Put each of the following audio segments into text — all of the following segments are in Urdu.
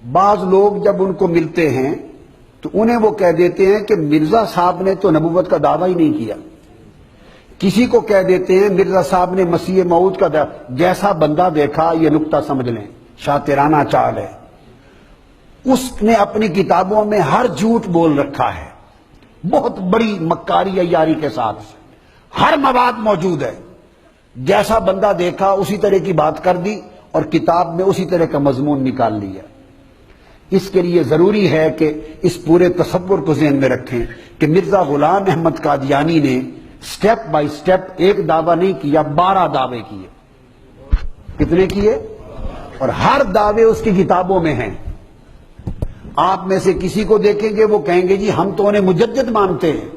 بعض لوگ جب ان کو ملتے ہیں تو انہیں وہ کہہ دیتے ہیں کہ مرزا صاحب نے تو نبوت کا دعویٰ ہی نہیں کیا. کسی کو کہہ دیتے ہیں مرزا صاحب نے مسیح موعود کا جیسا بندہ دیکھا یہ نکتہ سمجھ لیں، شاطرانہ چال ہے. اس نے اپنی کتابوں میں ہر جھوٹ بول رکھا ہے، بہت بڑی مکاری عیاری کے ساتھ، ہر مواد موجود ہے. جیسا بندہ دیکھا اسی طرح کی بات کر دی اور کتاب میں اسی طرح کا مضمون نکال لیا. اس کے لیے ضروری ہے کہ اس پورے تصور کو ذہن میں رکھیں کہ مرزا غلام احمد قادیانی نے سٹیپ بائی سٹیپ ایک دعویٰ نہیں کیا، 12 دعوے کیے. کتنے کیے؟ اور ہر دعوے اس کی کتابوں میں ہیں. آپ میں سے کسی کو دیکھیں گے وہ کہیں گے جی ہم تو انہیں مجدد مانتے ہیں،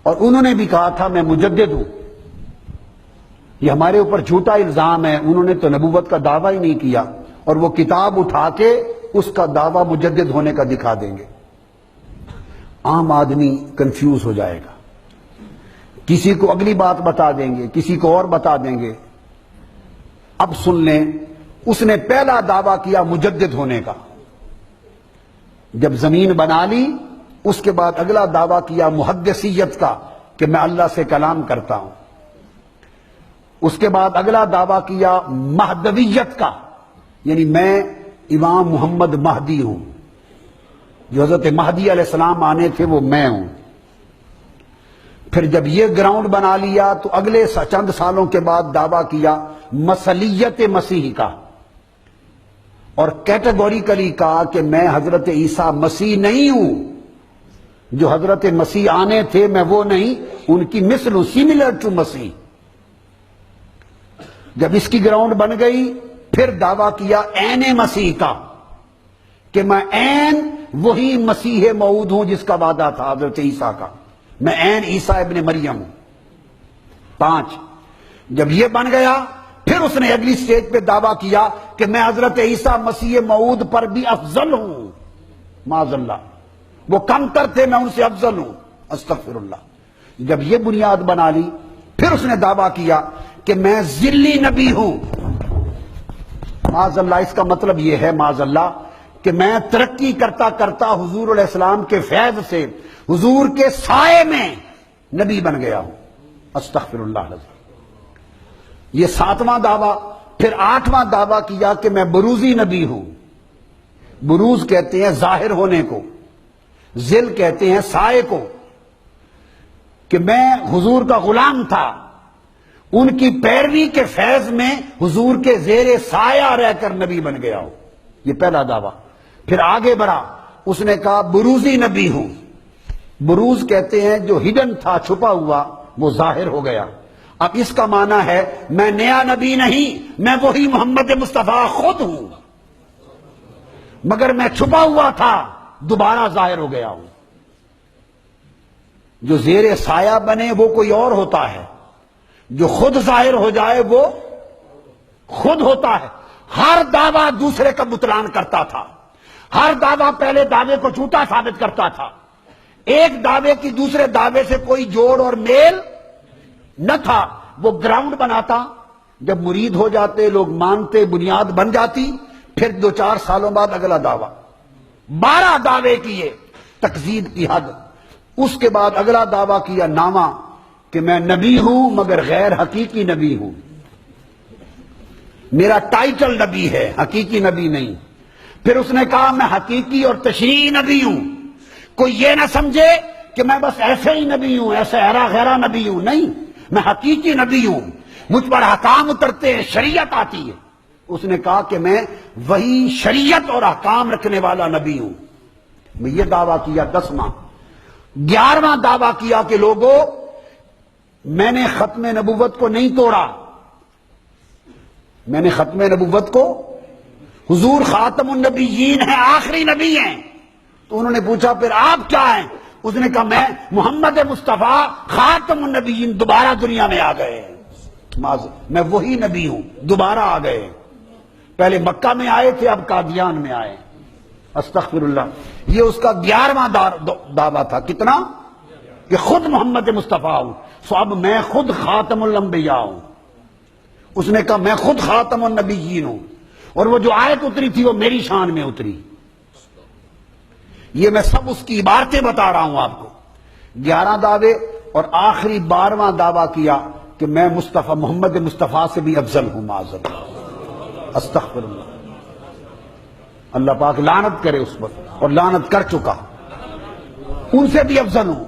اور انہوں نے بھی کہا تھا میں مجدد ہوں. یہ ہمارے اوپر جھوٹا الزام ہے، انہوں نے تو نبوت کا دعویٰ ہی نہیں کیا، اور وہ کتاب اٹھا کے اس کا دعویٰ مجدد ہونے کا دکھا دیں گے. عام آدمی کنفیوز ہو جائے گا، کسی کو اگلی بات بتا دیں گے، کسی کو اور بتا دیں گے. اب سن لیں، اس نے پہلا دعویٰ کیا مجدد ہونے کا. جب زمین بنا لی اس کے بعد اگلا دعویٰ کیا محدثیت کا کہ میں اللہ سے کلام کرتا ہوں. اس کے بعد اگلا دعویٰ کیا مہدویت کا، یعنی میں امام محمد مہدی ہوں، جو حضرت مہدی علیہ السلام آنے تھے وہ میں ہوں. پھر جب یہ گراؤنڈ بنا لیا تو اگلے چند سالوں کے بعد دعویٰ کیا مسیحیت مسیح کا، اور کیٹیگوریکلی کہا کہ میں حضرت عیسیٰ مسیح نہیں ہوں، جو حضرت مسیح آنے تھے میں وہ نہیں، ان کی مثل ہوں، سیملر ٹو مسیح. جب اس کی گراؤنڈ بن گئی پھر دعویٰ کیا عین مسیح کا کہ میں عین وہی مسیح موعود ہوں جس کا وعدہ تھا حضرت عیسیٰ کا، میں عین عیسیٰ ابن مریم ہوں. 5 جب یہ بن گیا پھر اس نے اگلی سٹیج پہ دعویٰ کیا کہ میں حضرت عیسیٰ مسیح موعود پر بھی افضل ہوں. معاذ اللہ، وہ کم تر تھے میں ان سے افضل ہوں، استغفر اللہ. جب یہ بنیاد بنا لی پھر اس نے دعویٰ کیا کہ میں ذلی نبی ہوں. معاذ اللہ، اس کا مطلب یہ ہے معاذ اللہ کہ میں ترقی کرتا کرتا حضور علیہ السلام کے فیض سے حضور کے سائے میں نبی بن گیا ہوں. استغفر اللہ. یہ 7واں دعویٰ. پھر 8واں دعویٰ کیا کہ میں بروزی نبی ہوں. بروز کہتے ہیں ظاہر ہونے کو، ذل کہتے ہیں سائے کو، کہ میں حضور کا غلام تھا، ان کی پیروی کے فیض میں حضور کے زیر سایہ رہ کر نبی بن گیا ہوں. یہ پہلا دعویٰ. پھر آگے بڑھا، اس نے کہا بروزی نبی ہوں. بروز کہتے ہیں جو ہڈن تھا، چھپا ہوا، وہ ظاہر ہو گیا. اب اس کا معنی ہے میں نیا نبی نہیں، میں وہی محمد مصطفیٰ خود ہوں، مگر میں چھپا ہوا تھا، دوبارہ ظاہر ہو گیا ہوں. جو زیر سایہ بنے وہ کوئی اور ہوتا ہے، جو خود ظاہر ہو جائے وہ خود ہوتا ہے. ہر دعویٰ دوسرے کا بطلان کرتا تھا، ہر دعویٰ پہلے دعوے کو جھوٹا ثابت کرتا تھا. ایک دعوے کی دوسرے دعوے سے کوئی جوڑ اور میل نہ تھا. وہ گراؤنڈ بناتا، جب مرید ہو جاتے، لوگ مانتے، بنیاد بن جاتی، پھر 2-4 سالوں بعد اگلا دعویٰ. 12 دعوے کیے، تکذیب کی حد. اس کے بعد اگلا دعویٰ کیا نامہ کہ میں نبی ہوں مگر غیر حقیقی نبی ہوں، میرا ٹائٹل نبی ہے، حقیقی نبی نہیں. پھر اس نے کہا میں حقیقی اور تشریعی نبی ہوں، کوئی یہ نہ سمجھے کہ میں بس ایسے ہی نبی ہوں، ایسے ہیرا غیرا نبی ہوں، نہیں، میں حقیقی نبی ہوں، مجھ پر احکام اترتے ہیں، شریعت آتی ہے. اس نے کہا کہ میں وہی شریعت اور احکام رکھنے والا نبی ہوں. میں یہ دعویٰ کیا 10واں. 11واں دعویٰ کیا کہ لوگوں میں نے ختم نبوت کو نہیں توڑا، میں نے ختم نبوت کو، حضور خاتم النبیین ہیں، آخری نبی ہیں. تو انہوں نے پوچھا پھر آپ کیا ہیں؟ اس نے کہا میں محمد مصطفیٰ خاتم النبیین دوبارہ دنیا میں آ گئے، میں وہی نبی ہوں، دوبارہ آ گئے. پہلے مکہ میں آئے تھے، اب قادیان میں آئے. استغفر اللہ. یہ اس کا 11واں دعویٰ تھا. کتنا؟ کہ خود محمد مصطفیٰ ہوں، سو اب میں خود خاتم الانبیاء ہوں. اس نے کہا میں خود خاتم النبیین ہوں. اور وہ جو آیت اتری تھی وہ میری شان میں اتری. یہ میں سب اس کی عبارتیں بتا رہا ہوں آپ کو. 11 دعوے اور آخری 12واں دعویٰ کیا کہ میں مصطفیٰ محمد مصطفیٰ سے بھی افضل ہوں. معاذ اللہ، استغفر اللہ. اللہ پاک لعنت کرے اس پر، اور لعنت کر چکا. ان سے بھی افضل ہوں.